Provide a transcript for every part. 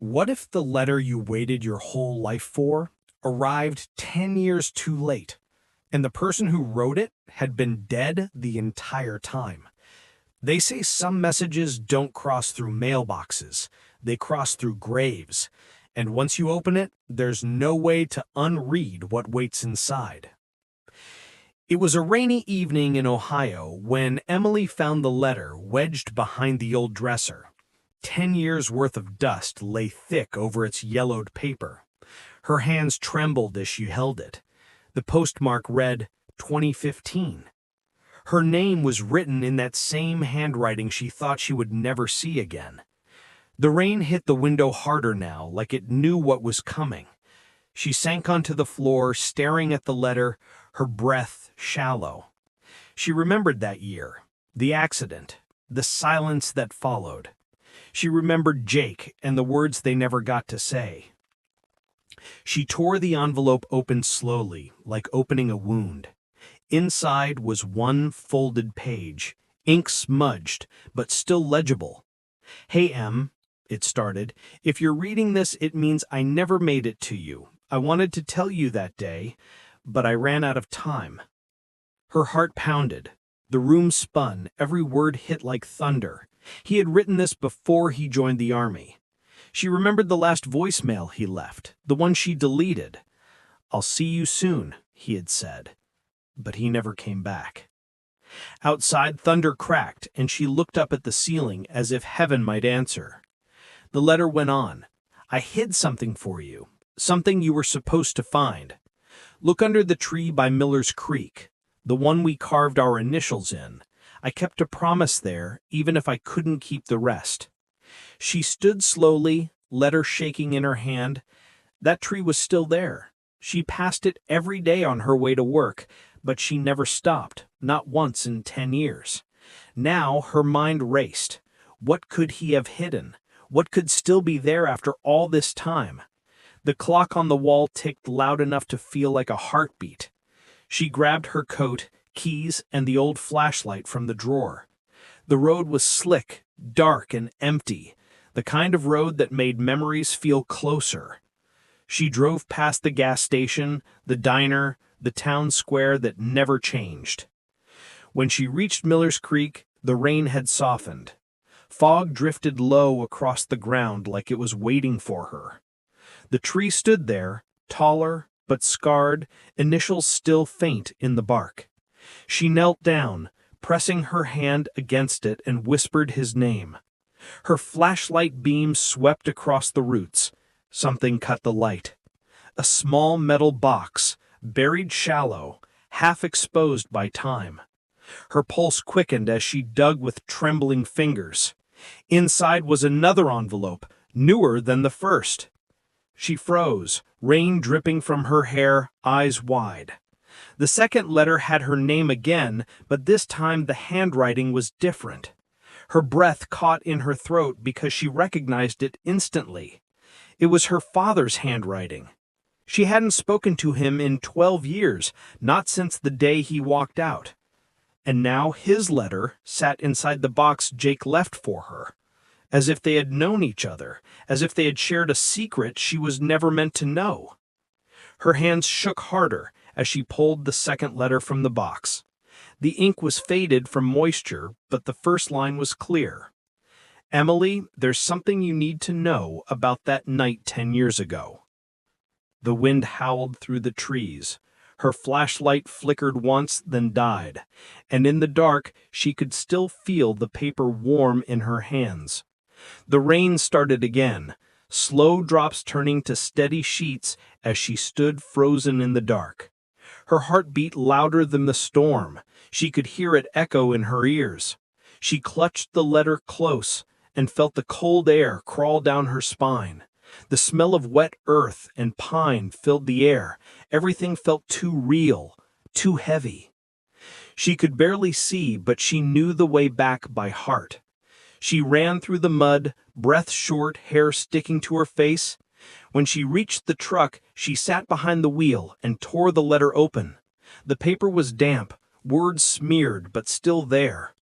What if the letter you waited your whole life for arrived 10 years too late, and the person who wrote it had been dead the entire time? They say some messages don't cross through mailboxes, they cross through graves, and once you open it, there's no way to unread what waits inside. It was a rainy evening in Ohio when Emily found the letter wedged behind the old dresser. 10 years' worth of dust lay thick over its yellowed paper. Her hands trembled as she held it. The postmark read 2015. Her name was written in that same handwriting she thought she would never see again. The rain hit the window harder now, like it knew what was coming. She sank onto the floor, staring at the letter, her breath shallow. She remembered that year, the accident, the silence that followed. She remembered Jake and the words they never got to say. She tore the envelope open slowly, like opening a wound. Inside was one folded page, ink smudged, but still legible. "Hey, Em," it started. "If you're reading this, it means I never made it to you. I wanted to tell you that day, but I ran out of time." Her heart pounded. The room spun, every word hit like thunder. He had written this before he joined the army. She remembered the last voicemail he left, the one she deleted. "I'll see you soon," he had said. But he never came back. Outside, thunder cracked, and she looked up at the ceiling as if heaven might answer. The letter went on. "I hid something for you, something you were supposed to find. Look under the tree by Miller's Creek, the one we carved our initials in. I kept a promise there, even if I couldn't keep the rest." She stood slowly, letter shaking in her hand. That tree was still there. She passed it every day on her way to work, but she never stopped, not once in 10 years. Now her mind raced. What could he have hidden? What could still be there after all this time? The clock on the wall ticked loud enough to feel like a heartbeat. She grabbed her coat, keys, and the old flashlight from the drawer. The road was slick, dark, and empty, the kind of road that made memories feel closer. She drove past the gas station, the diner, the town square that never changed. When she reached Miller's Creek, the rain had softened. Fog drifted low across the ground like it was waiting for her. The tree stood there, taller but scarred, initials still faint in the bark. She knelt down, pressing her hand against it, and whispered his name. Her flashlight beam swept across the roots. Something cut the light. A small metal box, buried shallow, half exposed by time. Her pulse quickened as she dug with trembling fingers. Inside was another envelope, newer than the first. She froze, rain dripping from her hair, eyes wide. The second letter had her name again, but this time the handwriting was different. Her breath caught in her throat because she recognized it instantly. It was her father's handwriting. She hadn't spoken to him in 12 years, not since the day he walked out. And now his letter sat inside the box Jake left for her, as if they had known each other, as if they had shared a secret she was never meant to know. Her hands shook harder as she pulled the second letter from the box. The ink was faded from moisture, but the first line was clear. "Emily, there's something you need to know about that night 10 years ago." The wind howled through the trees. Her flashlight flickered once, then died, and in the dark she could still feel the paper warm in her hands. The rain started again, slow drops turning to steady sheets as she stood frozen in the dark. Her heart beat louder than the storm. She could hear it echo in her ears. She clutched the letter close and felt the cold air crawl down her spine. The smell of wet earth and pine filled the air. Everything felt too real, too heavy. She could barely see, but she knew the way back by heart. She ran through the mud, breath short, hair sticking to her face. When she reached the truck, she sat behind the wheel and tore the letter open. The paper was damp, words smeared, but still there.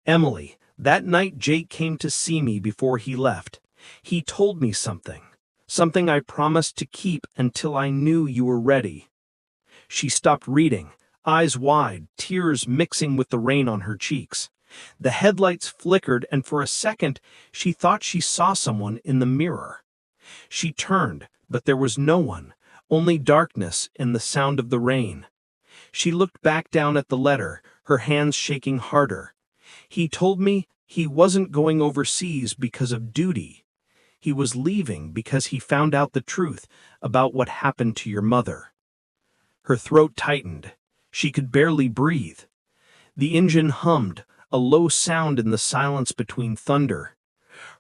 "Emily, that night Jake came to see me before he left. He told me something. Something I promised to keep until I knew you were ready." She stopped reading, eyes wide, tears mixing with the rain on her cheeks. The headlights flickered, and for a second she thought she saw someone in the mirror. She turned, but there was no one, only darkness and the sound of the rain. She looked back down at the letter, her hands shaking harder. "He told me he wasn't going overseas because of duty. He was leaving because he found out the truth about what happened to your mother." Her throat tightened. She could barely breathe. The engine hummed, a low sound in the silence between thunder.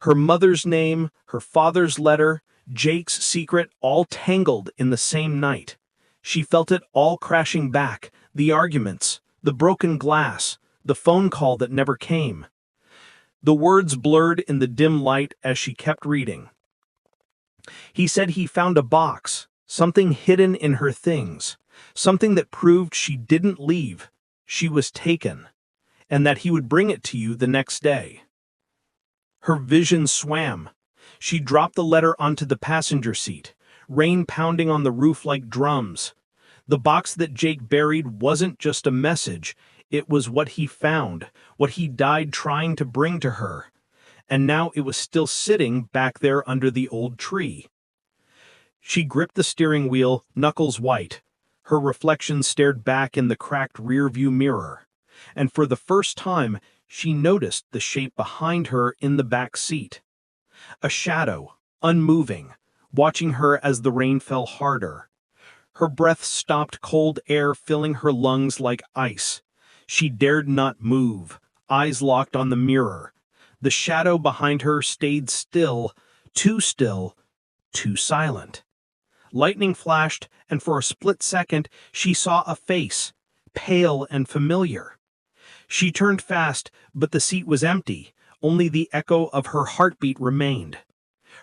Her mother's name, her father's letter, Jake's secret, all tangled in the same night. She felt it all crashing back, the arguments, the broken glass, the phone call that never came. The words blurred in the dim light as she kept reading. He said he found a box, something hidden in her things, something that proved she didn't leave, she was taken, and that he would bring it to you the next day. Her vision swam. She dropped the letter onto the passenger seat, rain pounding on the roof like drums. The box that Jake buried wasn't just a message, it was what he found, what he died trying to bring to her. And now it was still sitting back there under the old tree. She gripped the steering wheel, knuckles white. Her reflection stared back in the cracked rearview mirror. And for the first time, she noticed the shape behind her in the back seat. A shadow, unmoving, watching her as the rain fell harder. Her breath stopped, cold air filling her lungs like ice. She dared not move, eyes locked on the mirror. The shadow behind her stayed still, too silent. Lightning flashed, and for a split second she saw a face, pale and familiar. She turned fast, but the seat was empty. Only the echo of her heartbeat remained.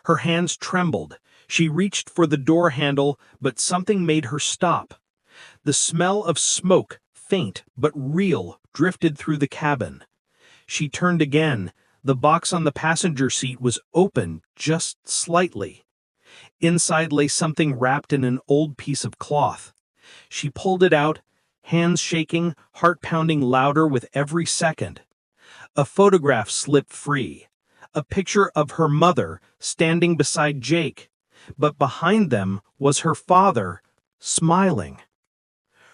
Her hands trembled. She reached for the door handle, but something made her stop. The smell of smoke, faint but real, drifted through the cabin. She turned again. The box on the passenger seat was open, just slightly. Inside lay something wrapped in an old piece of cloth. She pulled it out, hands shaking, heart pounding louder with every second. A photograph slipped free. A picture of her mother standing beside Jake, but behind them was her father, smiling.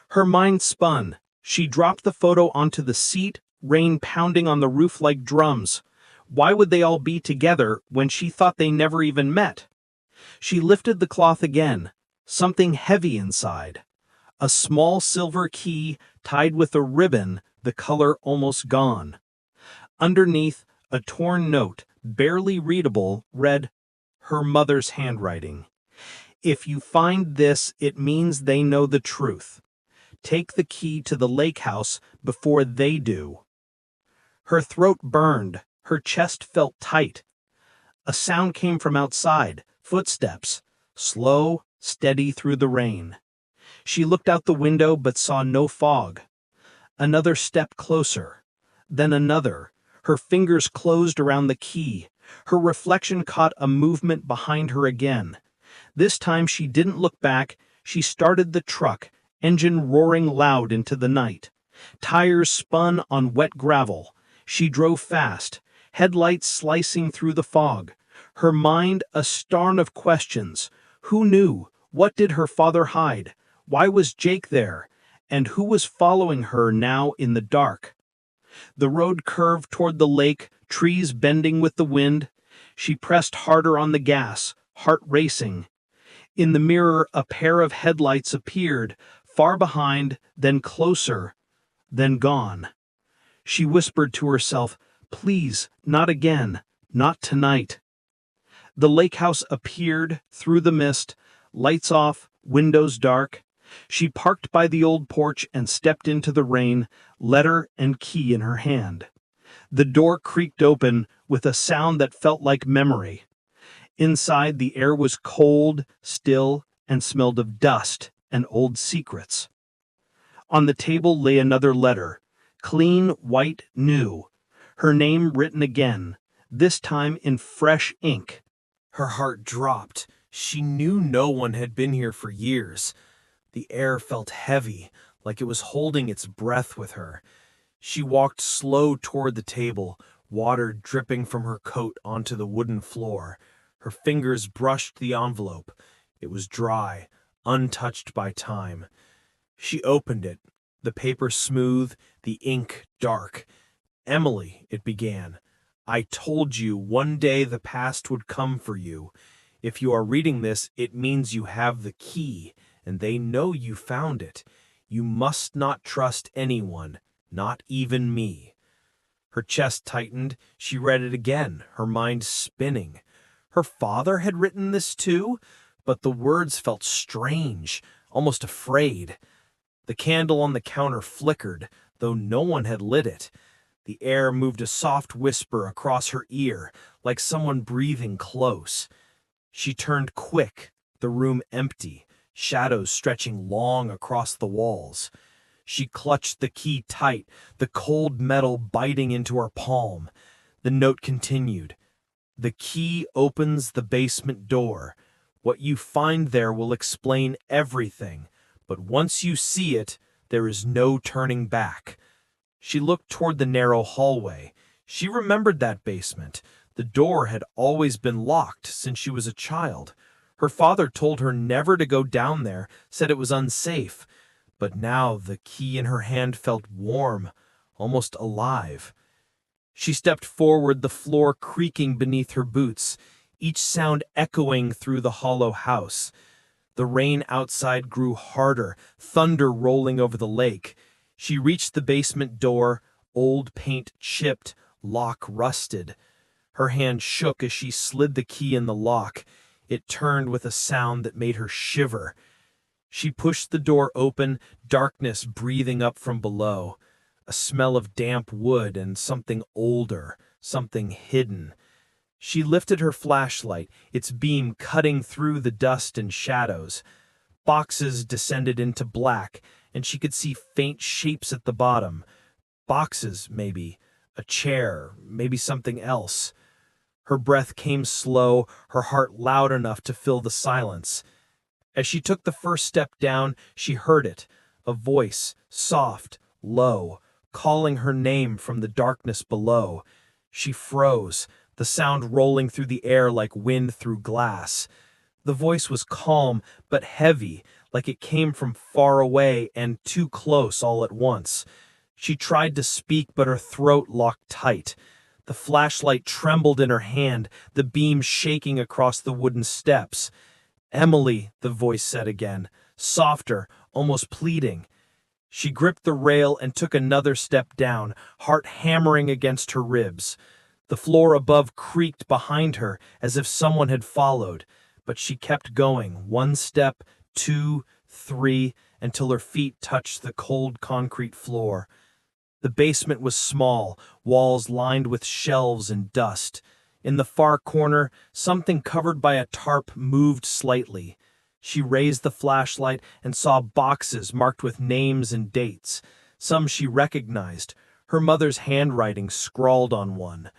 Her mind spun. She dropped the photo onto the seat, rain pounding on the roof like drums. Why would they all be together when she thought they never even met? She lifted the cloth again, something heavy inside. A small silver key tied with a ribbon, the color almost gone. Underneath, a torn note, barely readable, read, her mother's handwriting. "If you find this, it means they know the truth. Take the key to the lake house before they do." Her throat burned, her chest felt tight. A sound came from outside, footsteps, slow, steady through the rain. She looked out the window but saw no fog. Another step closer, then another. Her fingers closed around the key. Her reflection caught a movement behind her again. This time she didn't look back. She started the truck, engine roaring loud into the night. Tires spun on wet gravel. She drove fast, headlights slicing through the fog. Her mind a starn of questions. Who knew? What did her father hide? Why was Jake there? And who was following her now in the dark? The road curved toward the lake, trees bending with the wind. She pressed harder on the gas, heart racing. In the mirror, a pair of headlights appeared, far behind, then closer, then gone. She whispered to herself, "Please, not again, not tonight." The lake house appeared through the mist, lights off, windows dark. She parked by the old porch and stepped into the rain, letter and key in her hand. The door creaked open with a sound that felt like memory. Inside, the air was cold, still, and smelled of dust and old secrets. On the table lay another letter, clean, white, new. Her name written again, this time in fresh ink. Her heart dropped. She knew no one had been here for years. The air felt heavy, like it was holding its breath with her. She walked slow toward the table, water dripping from her coat onto the wooden floor. Her fingers brushed the envelope. It was dry, untouched by time. She opened it, the paper smooth, the ink dark. "Emily," it began, "I told you one day the past would come for you. If you are reading this, it means you have the key, and they know you found it. You must not trust anyone, not even me." Her chest tightened. She read it again, her mind spinning. Her father had written this too, but the words felt strange, almost afraid. The candle on the counter flickered, though no one had lit it. The air moved a soft whisper across her ear, like someone breathing close. She turned quick, the room empty, shadows stretching long across the walls. She clutched the key tight, the cold metal biting into her palm. The note continued. "The key opens the basement door. What you find there will explain everything, but once you see it, there is no turning back." She looked toward the narrow hallway. She remembered that basement. The door had always been locked since she was a child. Her father told her never to go down there, said it was unsafe. But now the key in her hand felt warm, almost alive. She stepped forward, the floor creaking beneath her boots, each sound echoing through the hollow house. The rain outside grew harder, thunder rolling over the lake. She reached the basement door, old paint chipped, lock rusted. Her hand shook as she slid the key in the lock. It turned with a sound that made her shiver. She pushed the door open, darkness breathing up from below. A smell of damp wood and something older, something hidden. She lifted her flashlight, its beam cutting through the dust and shadows. Boxes descended into black, and she could see faint shapes at the bottom. Boxes, maybe. A chair, maybe something else. Her breath came slow, her heart loud enough to fill the silence. As she took the first step down, she heard it, a voice, soft, low, calling her name from the darkness below. She froze, the sound rolling through the air like wind through glass. The voice was calm, but heavy, like it came from far away and too close all at once. She tried to speak, but her throat locked tight. The flashlight trembled in her hand, the beam shaking across the wooden steps. "Emily," the voice said again, softer, almost pleading. She gripped the rail and took another step down, heart hammering against her ribs. The floor above creaked behind her as if someone had followed, but she kept going, one step, two, three, until her feet touched the cold concrete floor. The basement was small, walls lined with shelves and dust. In the far corner, something covered by a tarp moved slightly. She raised the flashlight and saw boxes marked with names and dates. Some she recognized, her mother's handwriting scrawled on one.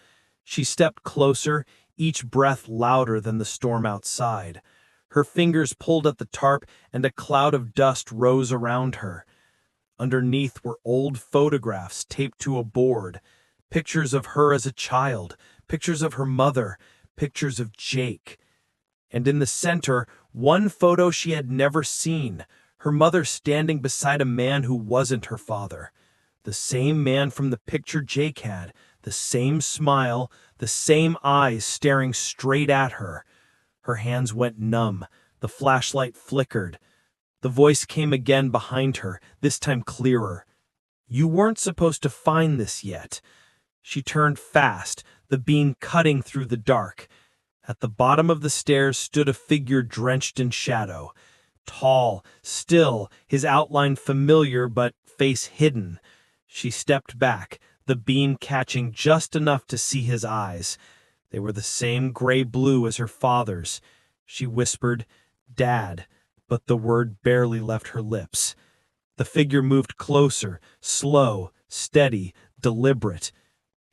She stepped closer, each breath louder than the storm outside. Her fingers pulled at the tarp, and a cloud of dust rose around her. Underneath were old photographs taped to a board, pictures of her as a child, pictures of her mother, pictures of Jake. And in the center, one photo she had never seen, her mother standing beside a man who wasn't her father. The same man from the picture Jake had, the same smile, the same eyes staring straight at her. Her hands went numb, the flashlight flickered. The voice came again behind her, this time clearer. "You weren't supposed to find this yet." She turned fast, the beam cutting through the dark. At the bottom of the stairs stood a figure drenched in shadow. Tall, still, his outline familiar but face hidden. She stepped back, the beam catching just enough to see his eyes. They were the same gray-blue as her father's. She whispered, "Dad," but the word barely left her lips. The figure moved closer, slow, steady, deliberate.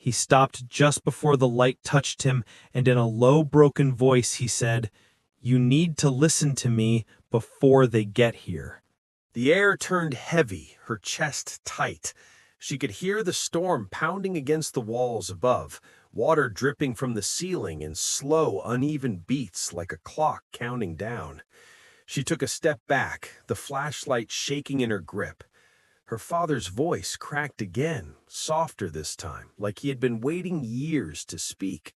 He stopped just before the light touched him, and in a low, broken voice he said, "You need to listen to me before they get here." The air turned heavy, her chest tight. She could hear the storm pounding against the walls above, water dripping from the ceiling in slow, uneven beats like a clock counting down. She took a step back, the flashlight shaking in her grip. Her father's voice cracked again, softer this time, like he had been waiting years to speak.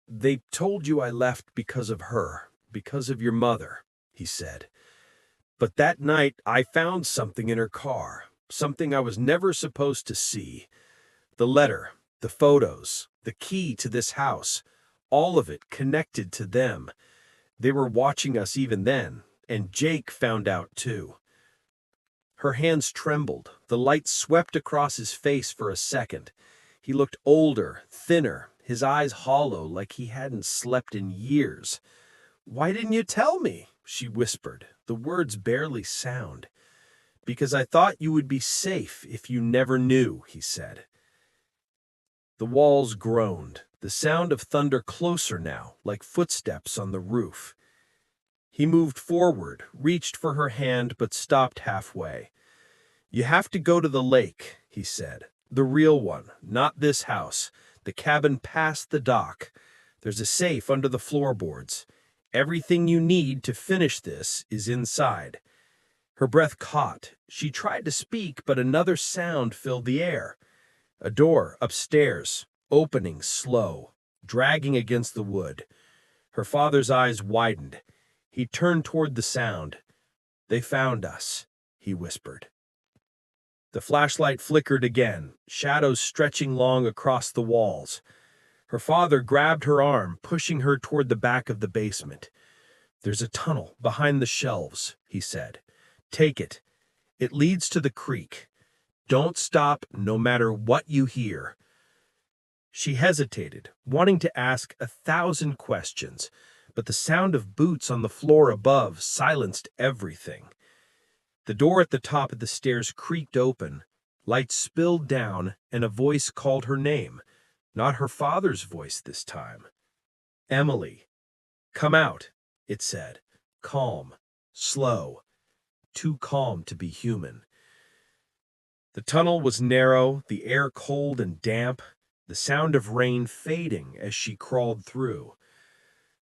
"They told you I left because of her, because of your mother," he said. "But that night I found something in her car, something I was never supposed to see. The letter, the photos, the key to this house, all of it connected to them. They were watching us even then, and Jake found out too." Her hands trembled. The light swept across his face for a second. He looked older, thinner, his eyes hollow like he hadn't slept in years. "Why didn't you tell me?" she whispered, the words barely sound. "Because I thought you would be safe if you never knew," he said. The walls groaned, the sound of thunder closer now, like footsteps on the roof. He moved forward, reached for her hand, but stopped halfway. "You have to go to the lake," he said. "The real one, not this house. The cabin past the dock. There's a safe under the floorboards. Everything you need to finish this is inside." Her breath caught. She tried to speak, but another sound filled the air. A door upstairs, opening slow, dragging against the wood. Her father's eyes widened. He turned toward the sound. "They found us," he whispered. The flashlight flickered again, shadows stretching long across the walls. Her father grabbed her arm, pushing her toward the back of the basement. "There's a tunnel behind the shelves," he said. "Take it. It leads to the creek. Don't stop no matter what you hear." She hesitated, wanting to ask 1,000 questions, but the sound of boots on the floor above silenced everything. The door at the top of the stairs creaked open, light spilled down, and a voice called her name, not her father's voice this time. "Emily." "Come out," it said, calm, slow, too calm to be human. The tunnel was narrow, the air cold and damp, the sound of rain fading as she crawled through.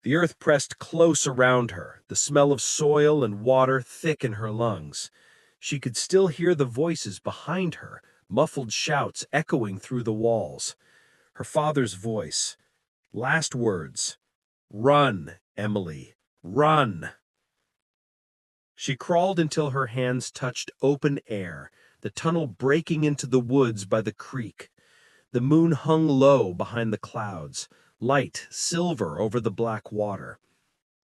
The earth pressed close around her, the smell of soil and water thick in her lungs. She could still hear the voices behind her, muffled shouts echoing through the walls. Her father's voice. Last words. "Run, Emily, run." She crawled until her hands touched open air, the tunnel breaking into the woods by the creek. The moon hung low behind the clouds, light silver over the black water.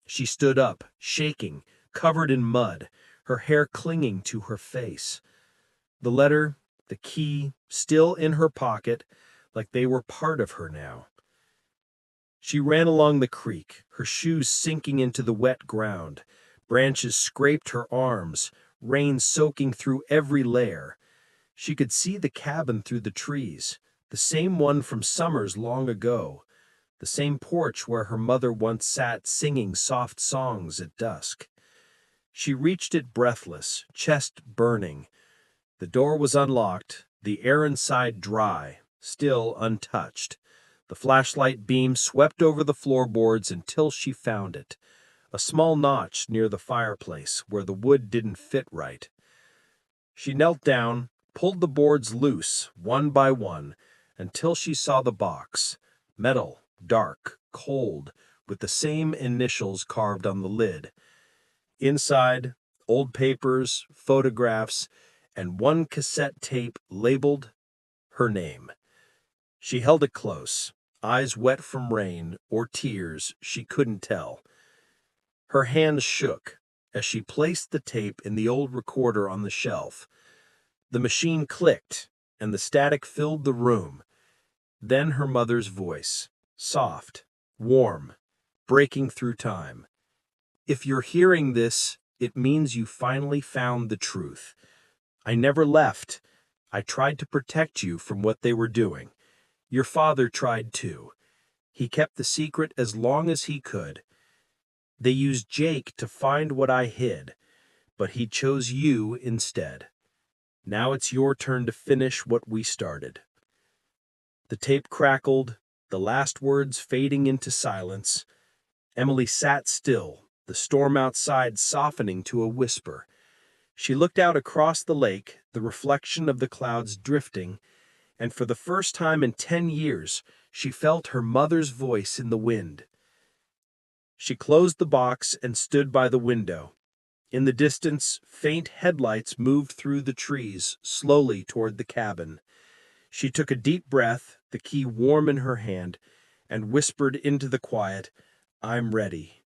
She stood up, shaking, covered in mud, her hair clinging to her face. The letter, the key, still in her pocket, like they were part of her now. She ran along the creek, her shoes sinking into the wet ground. Branches scraped her arms, rain soaking through every layer. She could see the cabin through the trees, the same one from summers long ago, the same porch where her mother once sat singing soft songs at dusk. She reached it breathless, chest burning. The door was unlocked, the air inside dry, still untouched. The flashlight beam swept over the floorboards until she found it, a small notch near the fireplace where the wood didn't fit right. She knelt down, pulled the boards loose, one by one, until she saw the box, metal, dark, cold, with the same initials carved on the lid. Inside, old papers, photographs, and one cassette tape labeled her name. She held it close, eyes wet from rain or tears, she couldn't tell. Her hands shook as she placed the tape in the old recorder on the shelf. The machine clicked, and the static filled the room. Then her mother's voice, soft, warm, breaking through time. "If you're hearing this, it means you finally found the truth. I never left. I tried to protect you from what they were doing. Your father tried too. He kept the secret as long as he could. They used Jake to find what I hid, but he chose you instead. Now it's your turn to finish what we started." The tape crackled, the last words fading into silence. Emily sat still, the storm outside softening to a whisper. She looked out across the lake, the reflection of the clouds drifting, and for the first time in 10 years, she felt her mother's voice in the wind. She closed the box and stood by the window. In the distance, faint headlights moved through the trees, slowly toward the cabin. She took a deep breath, the key warm in her hand, and whispered into the quiet, "I'm ready."